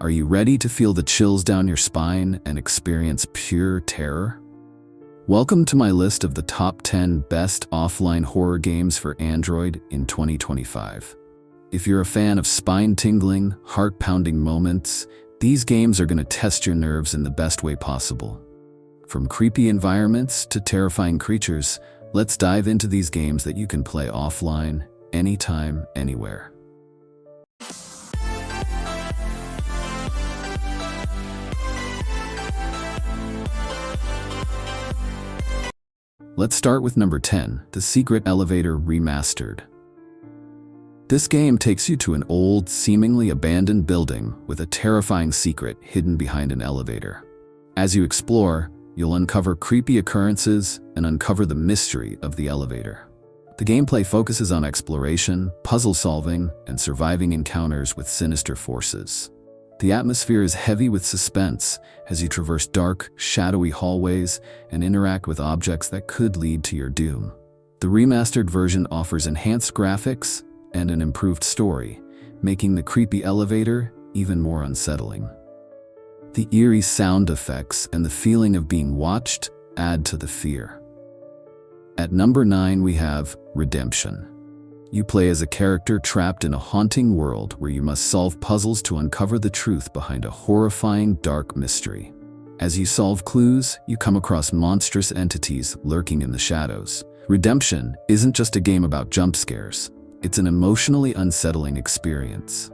Are you ready to feel the chills down your spine and experience pure terror? Welcome to my list of the top 10 best offline horror games for Android in 2025. If you're a fan of spine-tingling, heart-pounding moments, these games are going to test your nerves in the best way possible. From creepy environments to terrifying creatures, let's dive into these games that you can play offline, anytime, anywhere. Let's start with number 10, The Secret Elevator Remastered. This game takes you to an old, seemingly abandoned building with a terrifying secret hidden behind an elevator. As you explore, you'll uncover creepy occurrences and uncover the mystery of the elevator. The gameplay focuses on exploration, puzzle solving, and surviving encounters with sinister forces. The atmosphere is heavy with suspense as you traverse dark, shadowy hallways and interact with objects that could lead to your doom. The remastered version offers enhanced graphics and an improved story, making the creepy elevator even more unsettling. The eerie sound effects and the feeling of being watched add to the fear. At number 9, we have Redemption. You play as a character trapped in a haunting world where you must solve puzzles to uncover the truth behind a horrifying dark mystery. As you solve clues, you come across monstrous entities lurking in the shadows. Redemption isn't just a game about jump scares. It's an emotionally unsettling experience.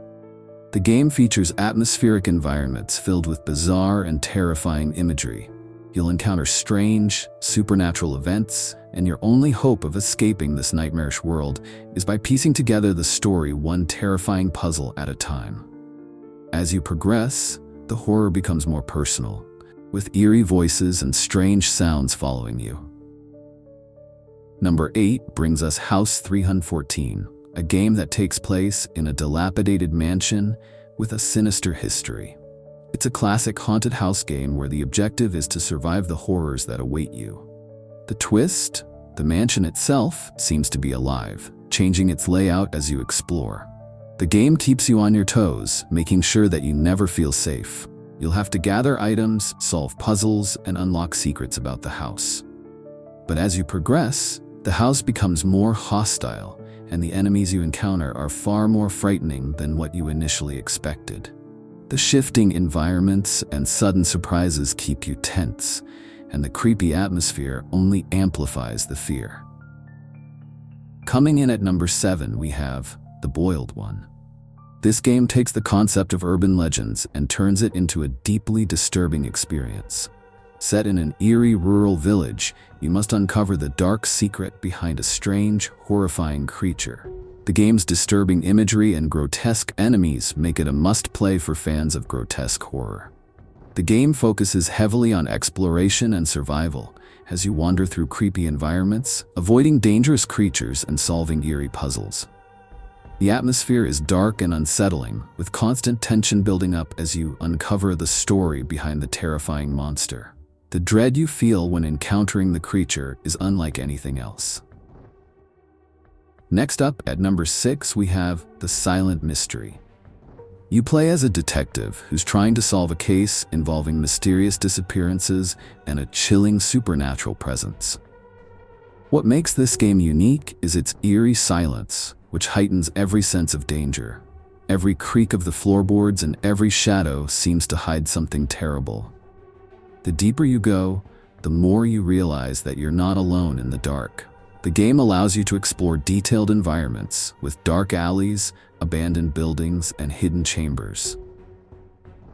The game features atmospheric environments filled with bizarre and terrifying imagery. You'll encounter strange, supernatural events, and your only hope of escaping this nightmarish world is by piecing together the story one terrifying puzzle at a time. As you progress, the horror becomes more personal, with eerie voices and strange sounds following you. Number 8 brings us House 314, a game that takes place in a dilapidated mansion with a sinister history. It's a classic haunted house game where the objective is to survive the horrors that await you. The twist? The mansion itself seems to be alive, changing its layout as you explore. The game keeps you on your toes, making sure that you never feel safe. You'll have to gather items, solve puzzles, and unlock secrets about the house. But as you progress, the house becomes more hostile, and the enemies you encounter are far more frightening than what you initially expected. The shifting environments and sudden surprises keep you tense, and the creepy atmosphere only amplifies the fear. Coming in at number 7, we have The Boiled One. This game takes the concept of urban legends and turns it into a deeply disturbing experience. Set in an eerie rural village, you must uncover the dark secret behind a strange, horrifying creature. The game's disturbing imagery and grotesque enemies make it a must-play for fans of grotesque horror. The game focuses heavily on exploration and survival as you wander through creepy environments, avoiding dangerous creatures and solving eerie puzzles. The atmosphere is dark and unsettling, with constant tension building up as you uncover the story behind the terrifying monster. The dread you feel when encountering the creature is unlike anything else. Next up, at number 6, we have The Silent Mystery. You play as a detective who's trying to solve a case involving mysterious disappearances and a chilling supernatural presence. What makes this game unique is its eerie silence, which heightens every sense of danger. Every creak of the floorboards and every shadow seems to hide something terrible. The deeper you go, the more you realize that you're not alone in the dark. The game allows you to explore detailed environments with dark alleys, abandoned buildings, and hidden chambers.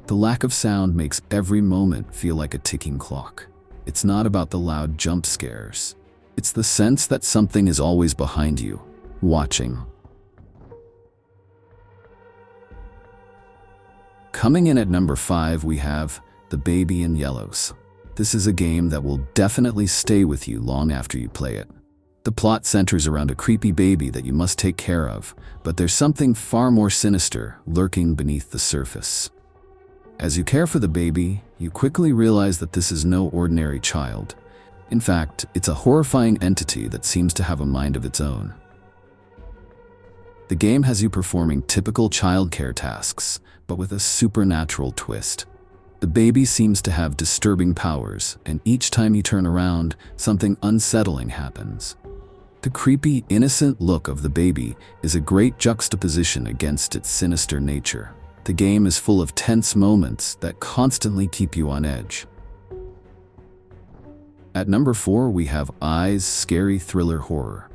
The lack of sound makes every moment feel like a ticking clock. It's not about the loud jump scares. It's the sense that something is always behind you, watching. Coming in at number 5, we have The Baby in Yellows. This is a game that will definitely stay with you long after you play it. The plot centers around a creepy baby that you must take care of, but there's something far more sinister lurking beneath the surface. As you care for the baby, you quickly realize that this is no ordinary child. In fact, it's a horrifying entity that seems to have a mind of its own. The game has you performing typical childcare tasks, but with a supernatural twist. The baby seems to have disturbing powers, and each time you turn around, something unsettling happens. The creepy, innocent look of the baby is a great juxtaposition against its sinister nature. The game is full of tense moments that constantly keep you on edge. At number 4, we have Eyes Scary Thriller Horror.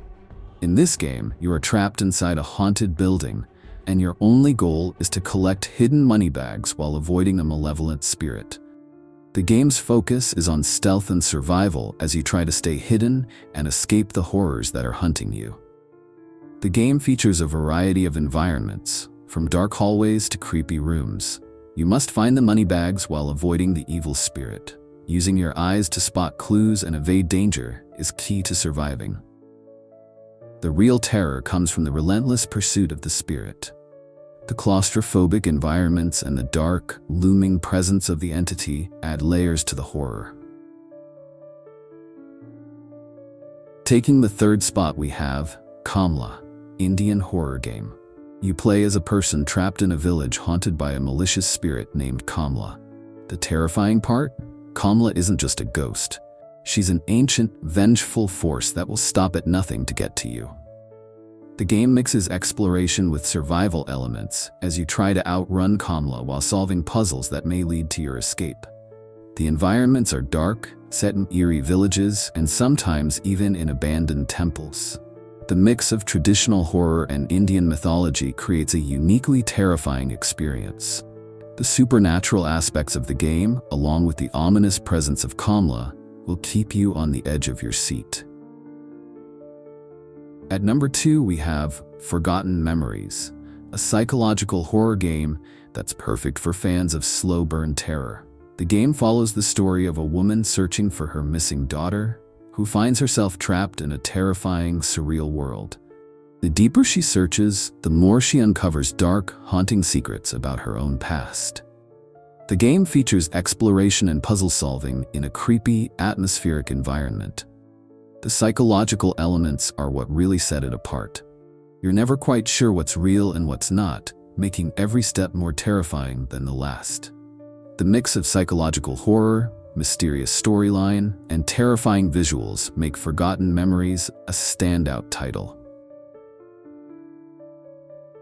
In this game, you are trapped inside a haunted building, and your only goal is to collect hidden money bags while avoiding a malevolent spirit. The game's focus is on stealth and survival as you try to stay hidden and escape the horrors that are hunting you. The game features a variety of environments, from dark hallways to creepy rooms. You must find the money bags while avoiding the evil spirit. Using your eyes to spot clues and evade danger is key to surviving. The real terror comes from the relentless pursuit of the spirit. The claustrophobic environments and the dark, looming presence of the entity add layers to the horror. Taking the third spot, we have Kamla, Indian horror game. You play as a person trapped in a village haunted by a malicious spirit named Kamla. The terrifying part? Kamla isn't just a ghost. She's an ancient, vengeful force that will stop at nothing to get to you. The game mixes exploration with survival elements as you try to outrun Kamla while solving puzzles that may lead to your escape. The environments are dark, set in eerie villages, and sometimes even in abandoned temples. The mix of traditional horror and Indian mythology creates a uniquely terrifying experience. The supernatural aspects of the game, along with the ominous presence of Kamla, will keep you on the edge of your seat. At number 2, we have Forgotten Memories, a psychological horror game that's perfect for fans of slow burn terror. The game follows the story of a woman searching for her missing daughter, who finds herself trapped in a terrifying, surreal world. The deeper she searches, the more she uncovers dark, haunting secrets about her own past. The game features exploration and puzzle solving in a creepy, atmospheric environment. The psychological elements are what really set it apart. You're never quite sure what's real and what's not, making every step more terrifying than the last. The mix of psychological horror, mysterious storyline, and terrifying visuals make Forgotten Memories a standout title.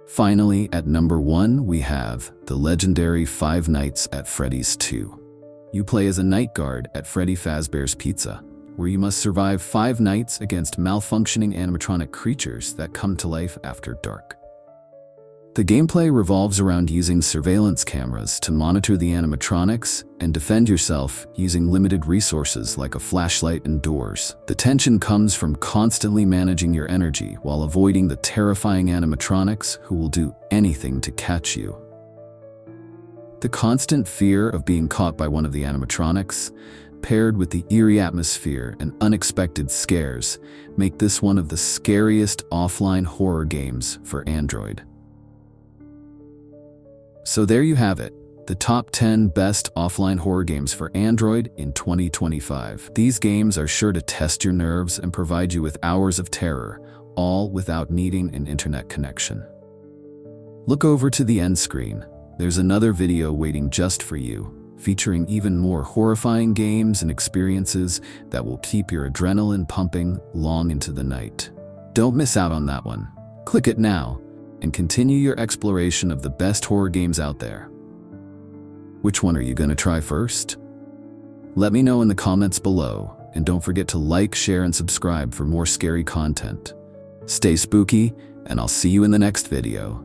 Finally, at number 1, we have the legendary Five Nights at Freddy's 2. You play as a night guard at Freddy Fazbear's Pizza, where you must survive 5 nights against malfunctioning animatronic creatures that come to life after dark. The gameplay revolves around using surveillance cameras to monitor the animatronics and defend yourself using limited resources like a flashlight and doors. The tension comes from constantly managing your energy while avoiding the terrifying animatronics who will do anything to catch you. The constant fear of being caught by one of the animatronics, paired with the eerie atmosphere and unexpected scares, make this one of the scariest offline horror games for Android. So there you have it, the top 10 best offline horror games for Android in 2025. These games are sure to test your nerves and provide you with hours of terror, all without needing an internet connection. Look over to the end screen. There's another video waiting just for you, featuring even more horrifying games and experiences that will keep your adrenaline pumping long into the night. Don't miss out on that one. Click it now and continue your exploration of the best horror games out there. Which one are you going to try first? Let me know in the comments below, and don't forget to like, share, and subscribe for more scary content. Stay spooky, and I'll see you in the next video.